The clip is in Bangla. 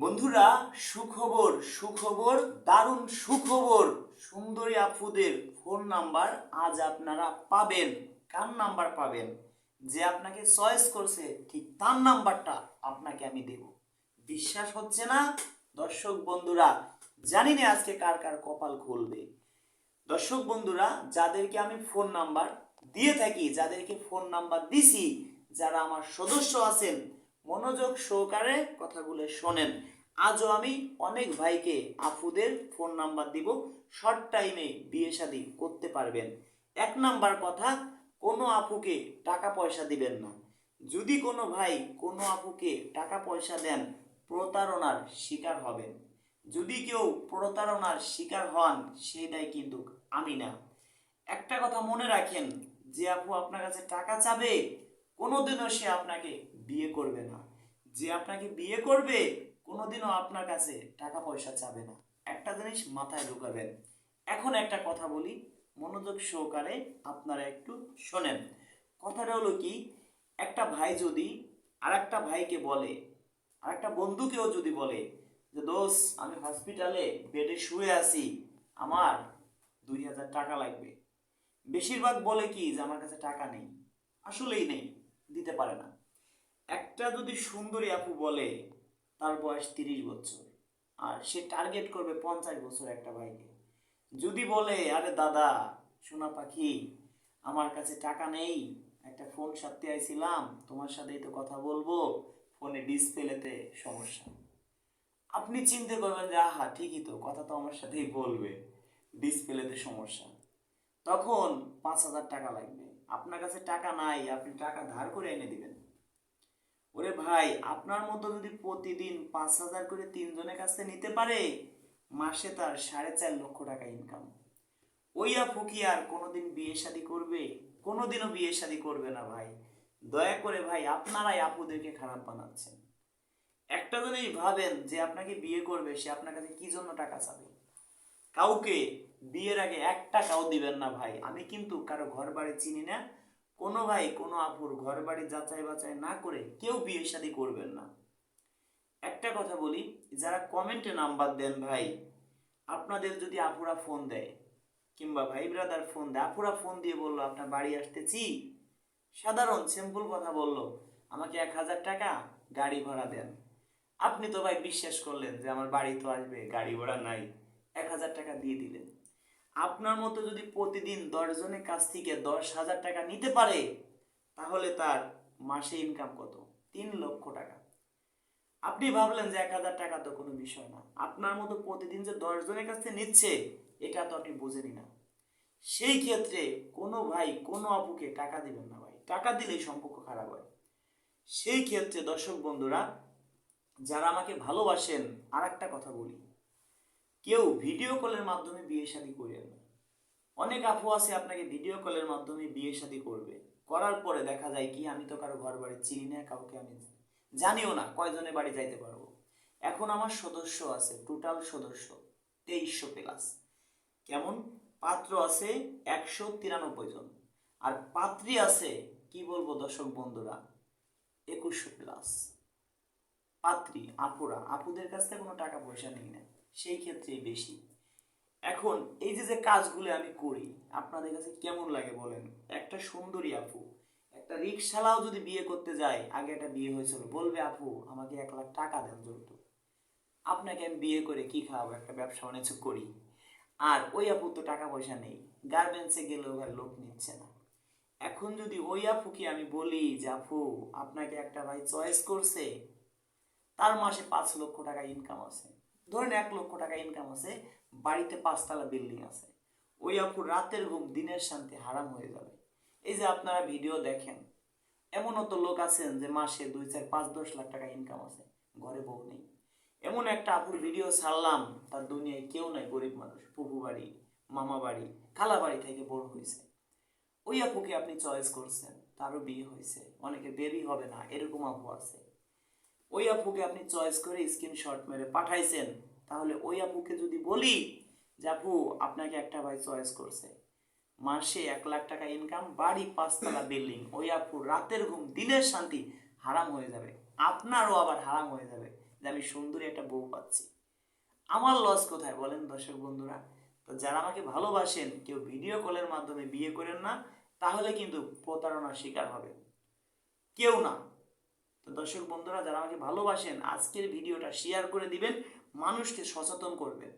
বন্ধুরা, সুখবর সুখবর দারুণ সুখবর। সুন্দরী আপুদের ফোন নাম্বার আজ আপনারা পাবেন। কার নাম্বার পাবেন? যে আপনাকে চয়েস করছে ঠিক তার নাম্বারটা আপনাকে আমি দেব। বিশ্বাস হচ্ছে না? দর্শক বন্ধুরা, জানি না আজকে কার কার কপাল খুলবে। দর্শক বন্ধুরা, যাদেরকে আমি ফোন নাম্বার দিয়ে থাকি, যাদেরকে ফোন নাম্বার দিছি, যারা আমার সদস্য আছেন, মনোযোগ সহকারে কথাগুলো শোনেন। আজও আমি অনেক ভাইকে আপুদের ফোন নাম্বার দিব, শর্ট টাইমে বিয়ে শাদী করতে পারবেন। এক নাম্বার কথা, কোনো আপুকে টাকা পয়সা দিবেন না। যদি কোনো ভাই কোনো আপুকে টাকা পয়সা দেন, প্রতারণার শিকার হবেন। যদি কেউ প্রতারণার শিকার হন, সেটাই কিন্তু আমি না। একটা কথা মনে রাখেন, যে আপু আপনার কাছে টাকা চাবে, কোনোদিনও সে আপনাকে বিয়ে করবে না। যে আপনাকে বিয়ে করবে, কোনোদিনও আপনার কাছে টাকা পয়সা চাবে না। একটা জিনিস মাথায় ঢুকাবেন। এখন একটা কথা বলি, মনোযোগ সহকারে আপনারা একটু শোনেন। কথাটা হলো কি, একটা ভাই যদি আর একটা ভাইকে বলে, আর একটা বন্ধুকেও যদি বলে যে দোস্ত, আমি হসপিটালে বেডে শুয়ে আছি, আমার 2000 টাকা লাগবে, বেশিরভাগ বলে কি যে আমার কাছে টাকা নেই। আসলেই নেই, দিতে পারে না। একটা যদি সুন্দরী আপু বলে, তার বয়স 30 বছর, আর সে টার্গেট করবে 50 বছর একটা ভাইকে, যদি বলে আরে দাদা সোনা পাখি, আমার কাছে টাকা নেই, একটা ফোন সারতে আইছিলাম, তোমার সাথেই তো কথা বলবো, ফোনে ডিসপ্লেতে সমস্যা, আপনি চিন্তা করবেন যে আহা ঠিকই তো, কথা তো আমার সাথেই বলবে, ডিসপ্লেতে সমস্যা। তখন 5000 টাকা লাগবে। আপনার কাছে টাকা নাই, আপনি টাকা ধার করে এনে দিবেন। ওরে ভাই, আপনার মতো যদি প্রতিদিন 5000 করে তিনজনের কাছে নিতে পারে, মাসে তার 4.5 লক্ষ টাকা ইনকাম। ওই আপু কি আর কোনোদিন বিয়ে শাদী করবে? কোনোদিনও বিয়ে শাদী করবে না ভাই। দয়া করে ভাই, আপনারাই আপুদেরকে খারাপ বানাচ্ছেন। একটা জিনিস ভাবেন, যে আপনাকে বিয়ে করবে সে আপনার কাছে কি জন্য টাকা চাবে? কাউকে বিয়ের আগে 1 টাকাও দিবেন না ভাই। আমি কিন্তু কারো ঘর বাড়ি চিনি না। কোনো ভাই কোনো আপুর ঘর বাড়ি যাচাই বাছাই না করে কেউ বিয়ে শাদী করবেন না। একটা কথা বলি, যারা কমেন্টে নাম্বার দেন ভাই, আপনাদের যদি আপুরা ফোন দেয়, কিংবা ভাই ব্রাদার ফোন দেয়, আপুরা ফোন দিয়ে বললো আপনার বাড়ি আসতেছি, সাধারণ সিম্পল কথা বললো আমাকে 1000 টাকা গাড়ি ভাড়া দেন, আপনি তো ভাই বিশ্বাস করলেন যে আমার বাড়ি তো আসবে, গাড়ি ভাড়া নাই, 1000 টাকা দিয়ে দিলেন। আপনার মতো যদি প্রতিদিন 10 জনের কাছ থেকে 10,000 টাকা নিতে পারে, তাহলে তার মাসে ইনকাম কত? 3 লক্ষ টাকা। আপনি ভাবলেন যে 1000 টাকা তো কোনো বিষয় না, আপনার মতো প্রতিদিন যে 10 জনের কাছ থেকে নিচ্ছে, এটা তো আপনি বোঝেনি না। সেই ক্ষেত্রে কোনো ভাই কোনো আপুকে টাকা দিবেন না ভাই, টাকা দিলেই সম্পর্ক খারাপ হয়। সেই ক্ষেত্রে দর্শক বন্ধুরা, যারা আমাকে ভালোবাসেন, আর একটা কথা বলি, কেউ ভিডিও কলের মাধ্যমে বিয়ে শাদী করেন না। অনেক আপু আছে আপনাকে ভিডিও কলের মাধ্যমে বিয়ে শাদী করবে, করার পরে দেখা যায় কি, আমি তো কারো ঘর বাড়ি চিনি না, কাউকে আমি জানিও না, কয়জনের বাড়ি যাইতে পারবো। এখন আমার সদস্য আছে, টোটাল সদস্য 2300 প্লাস। কেমন? পাত্র আছে 193 জন, আর পাত্রী আছে, কি বলবো দর্শক বন্ধুরা, 2100 প্লাস। পাত্রী আপুরা, আপুদের কাছ থেকে কোনো টাকা পয়সা নেই না, সেই ক্ষেত্রেই বেশি। এখন এই যে যে কাজগুলো আমি করি, আপনাদের কাছে কেমন লাগে বলেন? একটা সুন্দরী আপু, একটা রিক্সাওয়ালাও যদি বিয়ে করতে যায়, আগে একটা বিয়ে হয়েছিল, বলবে আপু আমাকে 1 লাখ টাকা দেন যৌতুক, আপনাকে আমি বিয়ে করে কি খাওয়াবো, একটা ব্যবসা বাণিজ্য করি। আর ওই আপু তো টাকা পয়সা নেই, গার্মেন্টসে গেলেও ভাই লোক নিচ্ছে না। এখন যদি ওই আপুকে আমি বলি যে আপু আপনাকে একটা ভাই চয়েস করছে, তার মাসে 5 লক্ষ টাকা ইনকাম আছে, ধরেন 1 লক্ষ টাকা ইনকাম আছে, বাড়িতে 5 তলা বিল্ডিং আছে, ওই আপুর রাতের ঘুম দিনের শান্তি হারাম হয়ে যাবে। এই যে আপনারা ভিডিও দেখেন, এমনও তো লোক আছেন যে মাসে 2, 4, 5, 10 লাখ টাকা ইনকাম আছে, ঘরে বউ নেই। এমন একটা আপুর ভিডিও ছাড়লাম, তার দুনিয়ায় কেউ নাই, গরিব মানুষ, ফুফু বাড়ি, মামা বাড়ি, খালা বাড়ি থেকে বড় হয়েছে। ওই আপুকে আপনি চয়েস করছেন, তারও বিয়ে হয়েছে, অনেকে বেবি হবে না, এরকম আপু আছে। ওই আপুকে আপনি চয়েস করে স্ক্রিনশট মেরে পাঠাইছেন, তাহলে ওই আপুকে যদি বলি যে আপু আপনাকে একটা ভাই চয়েস করছে, মাসে 1 লাখ টাকা ইনকাম, বাড়ি 5 তলা বিল্ডিং, ওই আপু রাতের ঘুম দিনের শান্তি হারাম হয়ে যাবে, আপনারও আবার হারাম হয়ে যাবে। যে আমি সুন্দরী একটা বউ পাচ্ছি। আমার লস কোথায় বলেন দর্শক বন্ধুরা? তো যারা আমাকে ভালোবাসেন কেউ ভিডিও কলের মাধ্যমে বিয়ে করেন না, তাহলে কিন্তু প্রতারণার শিকার হবে কেউ না। তো দর্শক বন্ধুরা যারা আমাকে ভালোবাসেন আজকের ভিডিওটা শেয়ার করে দিবেন, মানুষকে সচেতন করবেন।